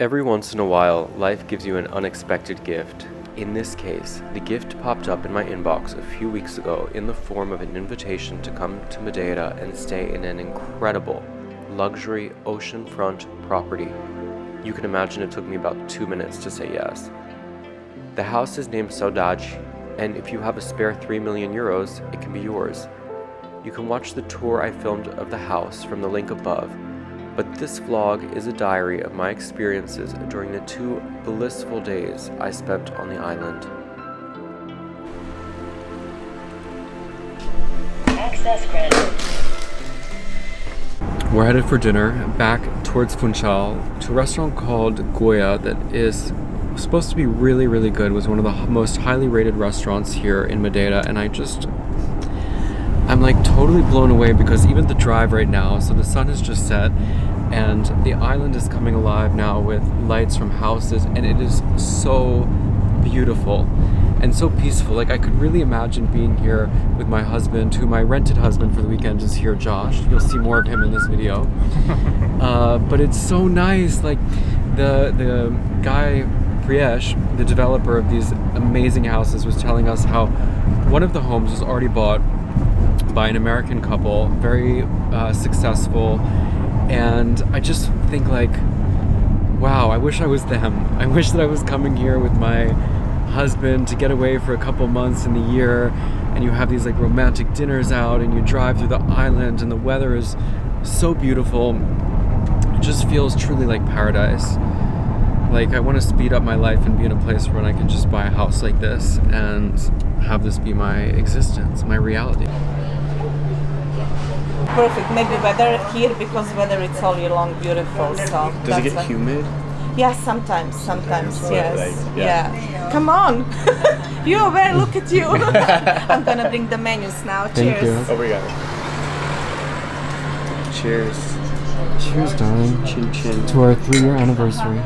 Every once in a while, life gives you an unexpected gift. In this case, the gift popped up in my inbox a few weeks ago in the form of an invitation to come to Madeira and stay in an incredible, luxury oceanfront property. You can imagine it took me about 2 minutes to say yes. The house is named Saudade, and if you have a spare 3 million euros, it can be yours. You can watch the tour I filmed of the house from the link above. But this vlog is a diary of my experiences during the 2 blissful days I spent on the island. Access granted. We're headed for dinner back towards Funchal to a restaurant called Guya that is supposed to be really, really good. It was one of the most highly rated restaurants here in Madeira, and I'm like totally blown away because even the drive right now, so the sun has just set and the island is coming alive now with lights from houses, and it is so beautiful and so peaceful. Like, I could really imagine being here with my husband, who my rented husband for the weekend is here, Josh. You'll see more of him in this video. But it's so nice. Like the guy Priesh, the developer of these amazing houses, was telling us how one of the homes was already bought by an American couple, very successful, and I just think like, wow, I wish I was them. I wish that I was coming here with my husband to get away for a couple months in the year, and you have these like romantic dinners out, and you drive through the island, and the weather is so beautiful. It just feels truly like paradise. Like, I want to speed up my life and be in a place where I can just buy a house like this and have this be my existence, my reality. Perfect. Maybe weather here, because weather it's all year long beautiful. So does it get humid? Yeah, sometimes. Yes. Like, yeah. Come on. You over. Look at you. I'm gonna bring the menus now. Thank Cheers. you. Oh, we got it. Cheers. Cheers, darling. Chin chin. To our 3-year anniversary.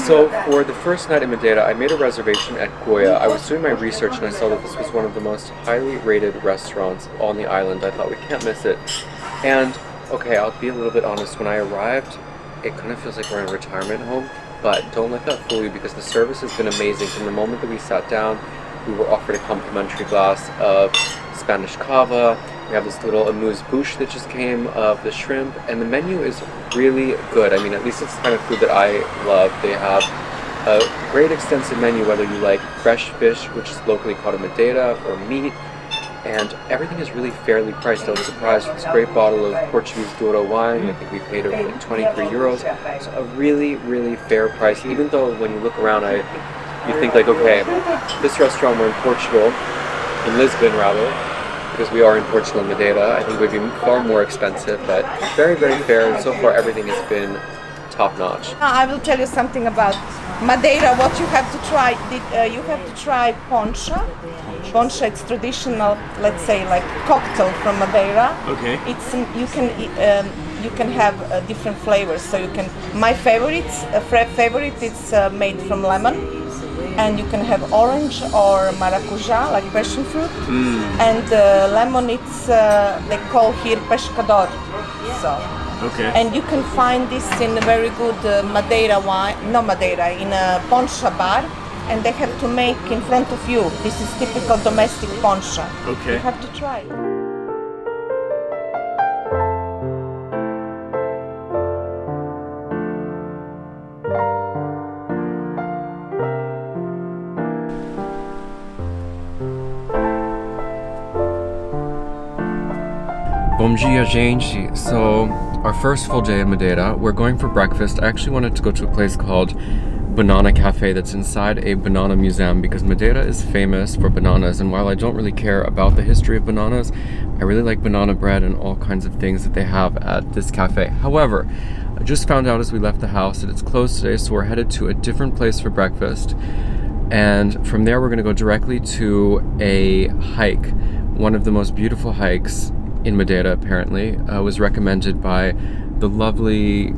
So, for the first night in Madeira, I made a reservation at Guya. I was doing my research and I saw that this was one of the most highly rated restaurants on the island. I thought, we can't miss it. And, okay, I'll be a little bit honest, when I arrived, it kind of feels like we're in a retirement home, but don't let that fool you, because the service has been amazing. From the moment that we sat down, we were offered a complimentary glass of Spanish cava. We have this little amuse-bouche that just came of the shrimp, and the menu is really good. I mean, at least it's the kind of food that I love. They have a great extensive menu, whether you like fresh fish, which is locally called a Madeira, or meat, and everything is really fairly priced. I was surprised with this great bottle of Portuguese Douro wine. I think we paid over like 23 euros. So a really, really fair price, even though when you look around, you think like, okay, this restaurant, we're in Portugal, in Lisbon rather, because we are in Portugal and Madeira, I think it would be far more expensive, but very, very fair, and so far everything has been top-notch. I will tell you something about Madeira. What you have to try, you have to try poncha. Poncha, it's traditional, let's say, like cocktail from Madeira. Okay. It's you can have different flavors. So you can. My favorite, it's made from lemon. And you can have orange or maracuja, like passion fruit. And lemon, it's they call here pescador. So. Okay. And you can find this in a very good Madeira wine, no Madeira, in a poncha bar, and they have to make in front of you. This is typical domestic poncha. Okay. You have to try. Bom dia, gente. So, our first full day in Madeira, we're going for breakfast. I actually wanted to go to a place called Banana Cafe that's inside a banana museum, because Madeira is famous for bananas, and while I don't really care about the history of bananas, I really like banana bread and all kinds of things that they have at this cafe. However, I just found out as we left the house that it's closed today, so we're headed to a different place for breakfast, and from there we're going to go directly to a hike. One of the most beautiful hikes in Madeira, apparently, was recommended by the lovely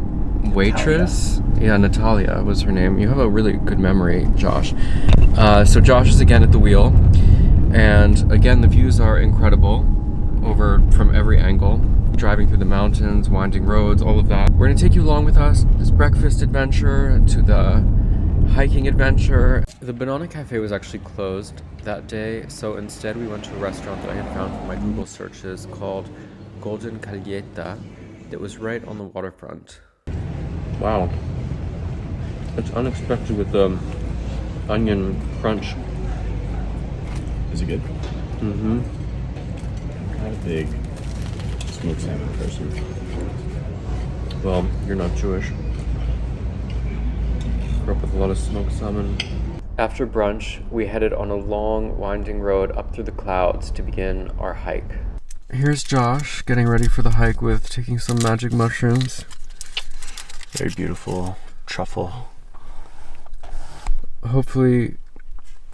waitress. Yeah, Natalia was her name. You have a really good memory, Josh. So Josh is again at the wheel, and again the views are incredible over from every angle. driving through the mountains, winding roads, all of that. We're gonna take you along with us, this breakfast adventure, to the hiking adventure. The Banana Cafe was actually closed that day, so instead we went to a restaurant that I had found from my Google searches called Golden Caleta that was right on the waterfront. Wow. It's unexpected with the onion crunch. Is it good? Mm-hmm. I'm not a big smoked salmon person. Well, you're not Jewish. Grew up with a lot of smoked salmon. After brunch, we headed on a long, winding road up through the clouds to begin our hike. Here's Josh getting ready for the hike with taking some magic mushrooms. Very beautiful truffle. Hopefully,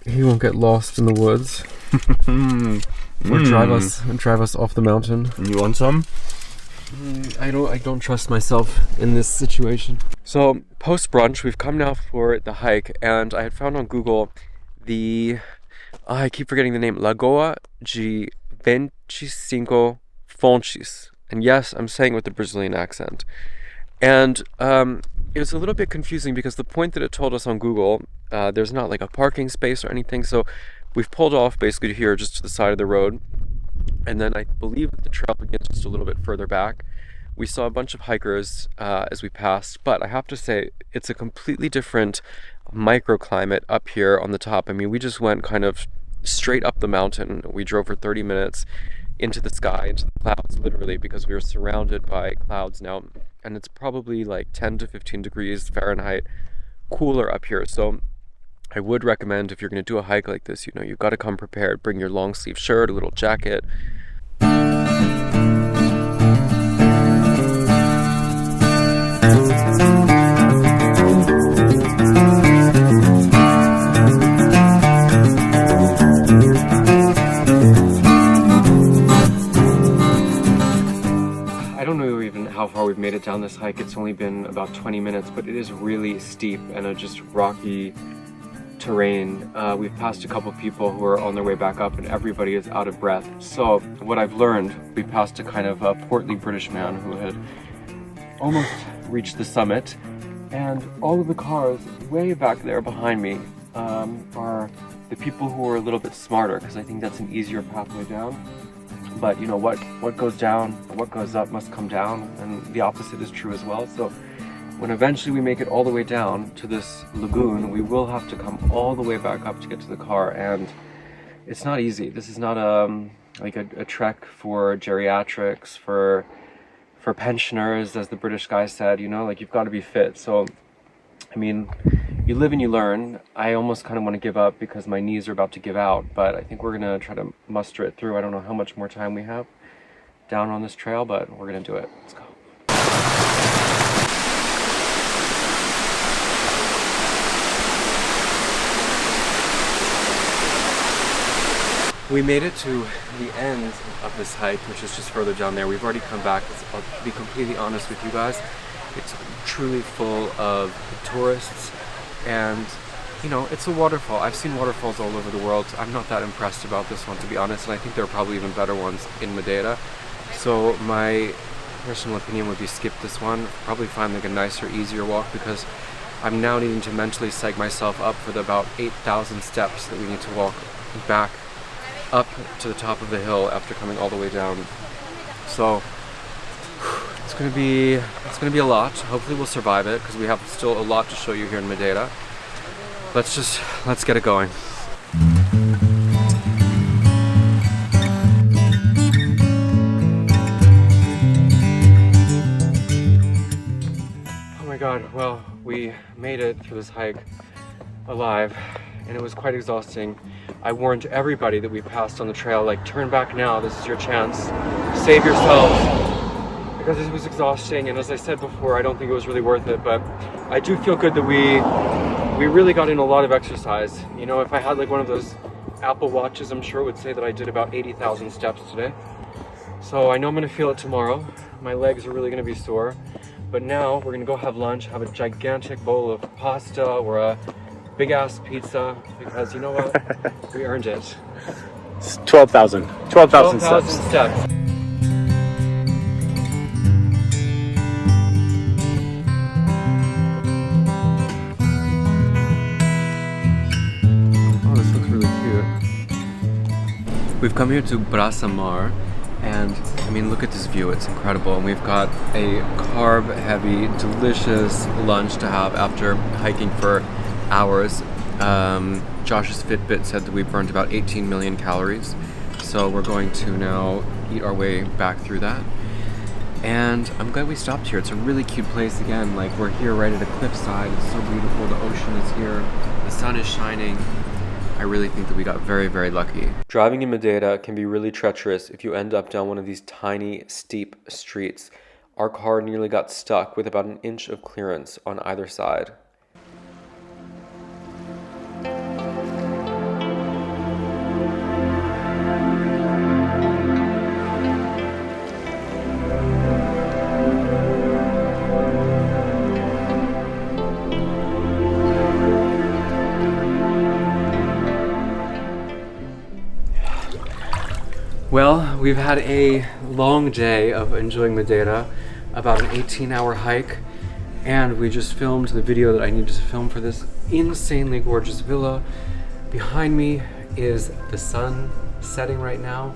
he won't get lost in the woods or drive us off the mountain. You want some? I don't trust myself in this situation. So post brunch, we've come now for the hike, and I had found on Google I keep forgetting the name, Lagoa de 25 Fontes. And yes, I'm saying it with the Brazilian accent. And it was a little bit confusing because the point that it told us on Google, there's not like a parking space or anything. So we've pulled off basically here just to the side of the road. And then I believe that the trail begins just a little bit further back. We saw a bunch of hikers as we passed, but I have to say it's a completely different microclimate up here on the top. I mean, we just went kind of straight up the mountain. We drove for 30 minutes into the sky, into the clouds, literally, because we were surrounded by clouds now. And it's probably like 10 to 15 degrees Fahrenheit cooler up here. So I would recommend, if you're going to do a hike like this, you've got to come prepared. Bring your long sleeve shirt, a little jacket. I don't know even how far we've made it down this hike. It's only been about 20 minutes, but it is really steep and a just rocky terrain. We've passed a couple people who are on their way back up, and everybody is out of breath. So what I've learned, we passed a kind of a portly British man who had almost reached the summit, and all of the cars way back there behind me are the people who are a little bit smarter, because I think that's an easier pathway down. But what goes down, what goes up must come down, and the opposite is true as well. So when eventually we make it all the way down to this lagoon, we will have to come all the way back up to get to the car, and it's not easy. This is not like a trek for geriatrics, for pensioners, as the British guy said. Like, you've got to be fit. So I mean, you live and you learn. I almost kind of want to give up because my knees are about to give out, but I think we're gonna try to muster it through. I don't know how much more time we have down on this trail, but we're gonna do it. Let's go. We made it to the end of this hike, which is just further down there. We've already come back. I'll be completely honest with you guys. It's truly full of tourists, and it's a waterfall. I've seen waterfalls all over the world. I'm not that impressed about this one, to be honest, and I think there are probably even better ones in Madeira. So my personal opinion would be skip this one. Probably find like a nicer, easier walk, because I'm now needing to mentally psych myself up for the about 8,000 steps that we need to walk back up to the top of the hill after coming all the way down. So it's gonna be a lot. Hopefully we'll survive it, because we have still a lot to show you here in Madeira. Let's get it going. Oh my god, well, we made it through this hike alive, and it was quite exhausting. I warned everybody that we passed on the trail, like, turn back now, this is your chance. Save yourselves, because it was exhausting, and as I said before, I don't think it was really worth it, but I do feel good that we really got in a lot of exercise. If I had like one of those Apple Watches, I'm sure it would say that I did about 80,000 steps today. So I know I'm gonna feel it tomorrow. My legs are really gonna be sore, but now we're gonna go have lunch, have a gigantic bowl of pasta or a big ass pizza, because you know what? We earned it. It's 12,000 steps. We've come here to Brasa Mar, and I mean, look at this view, it's incredible. And we've got a carb-heavy, delicious lunch to have after hiking for hours. Josh's Fitbit said that we burned about 18 million calories, so we're going to now eat our way back through that. And I'm glad we stopped here. It's a really cute place again. Like, we're here right at a cliffside. It's so beautiful. The ocean is here. The sun is shining. I really think that we got very, very lucky. Driving in Madeira can be really treacherous if you end up down one of these tiny, steep streets. Our car nearly got stuck with about an inch of clearance on either side. Well, we've had a long day of enjoying Madeira, about an 18-hour hike, and we just filmed the video that I needed to film for this insanely gorgeous villa. Behind me is the sun setting right now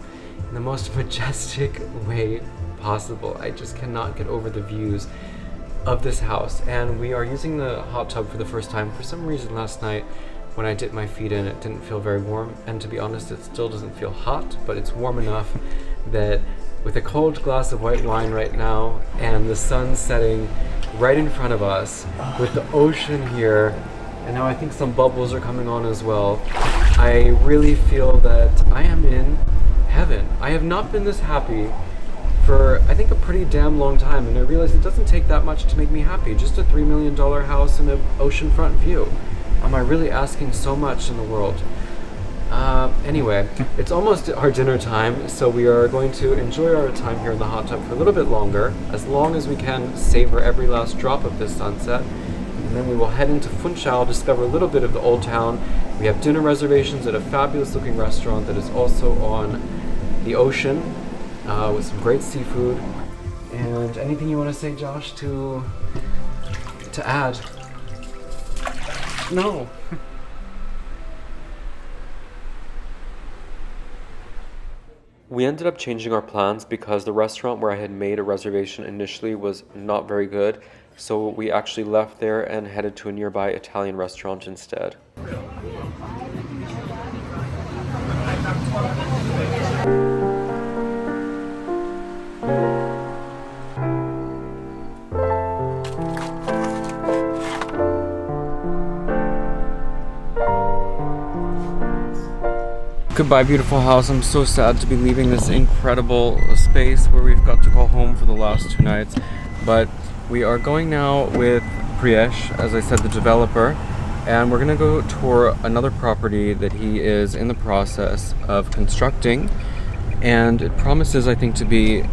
in the most majestic way possible. I just cannot get over the views of this house, and we are using the hot tub for the first time. For some reason last night, when I dipped my feet in, it didn't feel very warm, and to be honest, it still doesn't feel hot, but it's warm enough that with a cold glass of white wine right now and the sun setting right in front of us with the ocean here, and now I think some bubbles are coming on as well, I really feel that I am in heaven. I have not been this happy for, I think, a pretty damn long time, and I realized it doesn't take that much to make me happy. Just a $3 million house and an oceanfront view. Am I really asking so much in the world? Anyway, it's almost our dinner time, so we are going to enjoy our time here in the hot tub for a little bit longer, as long as we can savor every last drop of this sunset. And then we will head into Funchal, discover a little bit of the old town. We have dinner reservations at a fabulous looking restaurant that is also on the ocean, with some great seafood. And anything you want to say, Josh, to add? No. We ended up changing our plans because the restaurant where I had made a reservation initially was not very good, so we actually left there and headed to a nearby Italian restaurant instead. Goodbye, beautiful house. I'm so sad to be leaving this incredible space where we've got to call home for the last 2 nights. But we are going now with Priesh, as I said, the developer, and we're gonna go tour another property that he is in the process of constructing. And it promises, I think, to be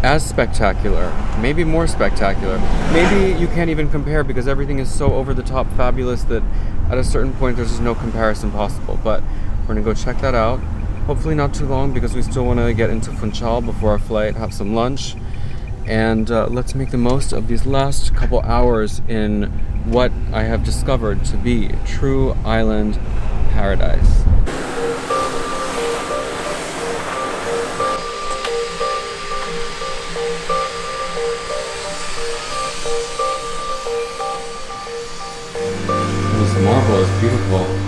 as spectacular, maybe more spectacular. Maybe you can't even compare because everything is so over the top fabulous that at a certain point there's just no comparison possible. But we're gonna go check that out. Hopefully not too long because we still want to get into Funchal before our flight, have some lunch, and let's make the most of these last couple hours in what I have discovered to be true island paradise. This marble is beautiful.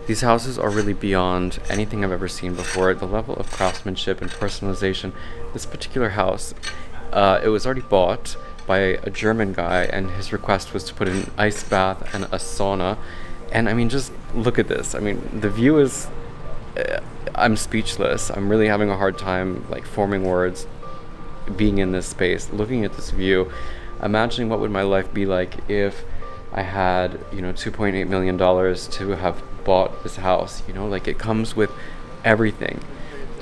These houses are really beyond anything I've ever seen before. The level of craftsmanship and personalization. This particular house, it was already bought by a German guy, and his request was to put in an ice bath and a sauna. And I mean, just look at this. I mean, the view is, I'm speechless. I'm really having a hard time like forming words being in this space, looking at this view, imagining what would my life be like if I had, $2.8 million to have bought this house. Like, it comes with everything.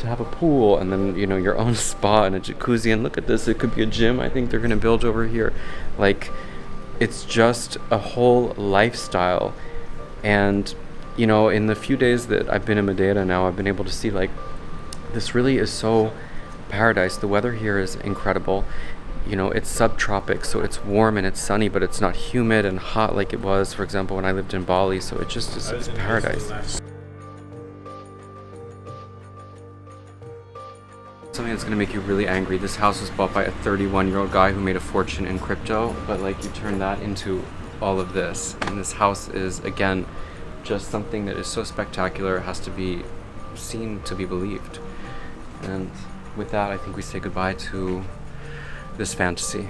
to have a pool and then, you know, your own spa and a jacuzzi. And look at this, it could be a gym I think they're gonna build over here. Like, it's just a whole lifestyle. And, you know, in the few days that I've been in Madeira now, I've been able to see, like, this really is so paradise. The weather here is incredible. You know, it's subtropic, so it's warm and it's sunny, but it's not humid and hot like it was, for example, when I lived in Bali. So it just is, it's paradise. Something that's gonna make you really angry. This house was bought by a 31-year-old guy who made a fortune in crypto, but like, you turn that into all of this. And this house is, again, just something that is so spectacular, it has to be seen to be believed. And with that, I think we say goodbye to this fantasy.